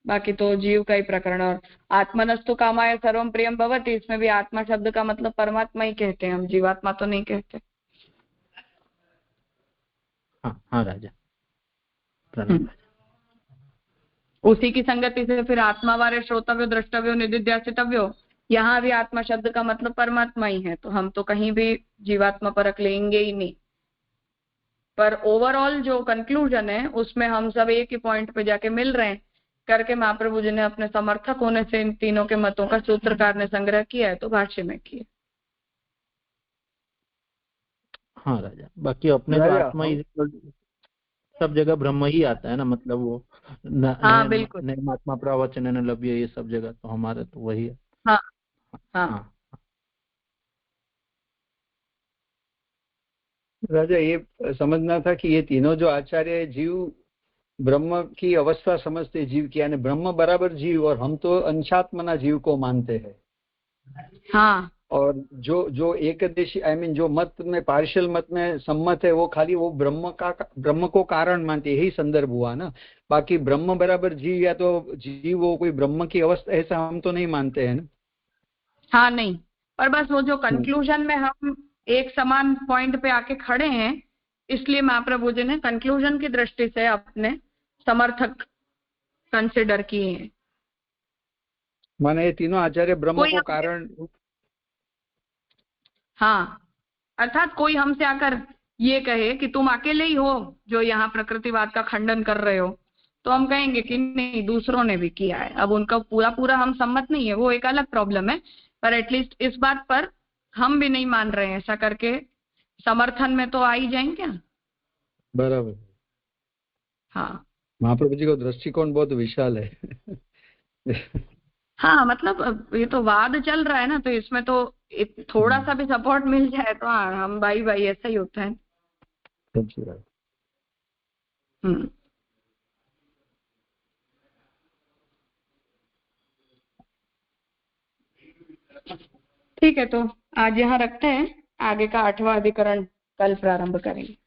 बाकी तो जीव का ही प्रकरण। और आत्मनस्तु कामाय सर्वम प्रियम भवति, इसमें भी आत्मा शब्द का मतलब परमात्मा ही कहते हैं, हम जीवात्मा तो नहीं कहते। हाँ हाँ राजा, प्रणाम। उसी की संगति से फिर आत्मा वारे श्रोतव्यो द्रष्टव्यो निदिध्यासितव्यो, यहाँ भी आत्मा शब्द का मतलब परमात्मा ही है, तो हम तो कहीं भी जीवात्मा परक लेंगे ही नहीं। पर ओवरऑल जो कंक्लूजन है उसमें हम सब एक ही पॉइंट पे जाके मिल रहे हैं करके महाप्रभु जी ने अपने समर्थक होने से इन तीनों के मतों का सूत्रकार ने संग्रह किया है, तो भाष्य में किया। हाँ राजा, बाकी अपने तो आत्मा ही सब जगह ब्रह्म ही आता है ना, मतलब वो हाँ बिल्कुल। नैमात्मा प्रवचन लभ्य, ये सब जगह तो हमारे तो वही है। हाँ हाँ, हाँ। राजा ये समझना था कि ये तीनों जो आचार्य जीव ब्रह्म की अवस्था समझते जीव की, यानी ब्रह्म बराबर जीव, और हम तो अंशात्मना जीव को मानते हैं। हाँ। और जो एकदेशी जो मत में पार्शियल मत में सम्मत है वो खाली वो ब्रह्म को कारण मानते, यही संदर्भ हुआ ना। बाकी ब्रह्म बराबर जीव या तो जीव वो कोई ब्रह्म की अवस्था, ऐसा हम तो नहीं मानते हैं ना। हाँ नहीं, पर बस वो जो कंक्लूजन में हम एक समान पॉइंट पे आके खड़े हैं, इसलिए महाप्रभु जी ने कंक्लूजन की दृष्टि से अपने समर्थक कंसिडर किए हैं। माने ये तीनों आचार्य ब्रह्म को कारण। हाँ, अर्थात कोई हमसे आकर ये कहे कि तुम अकेले ही हो जो यहाँ प्रकृतिवाद का खंडन कर रहे हो, तो हम कहेंगे कि नहीं, दूसरों ने भी किया है। अब उनका पूरा हम सम्मत नहीं है, वो एक अलग प्रॉब्लम है, पर एटलीस्ट इस बात पर हम भी नहीं मान रहे हैं, ऐसा करके समर्थन में तो आ ही जाएंगे ना। बराबर। हाँ, महाप्रभु जी का दृष्टिकोण बहुत विशाल है। हाँ मतलब ये तो वाद चल रहा है ना, तो इसमें तो थोड़ा सा भी सपोर्ट मिल जाए तो हाँ, हम भाई भाई ऐसा ही होता है। ठीक है, तो आज यहाँ रखते हैं, आगे का 8वां अधिकरण कल प्रारंभ करेंगे।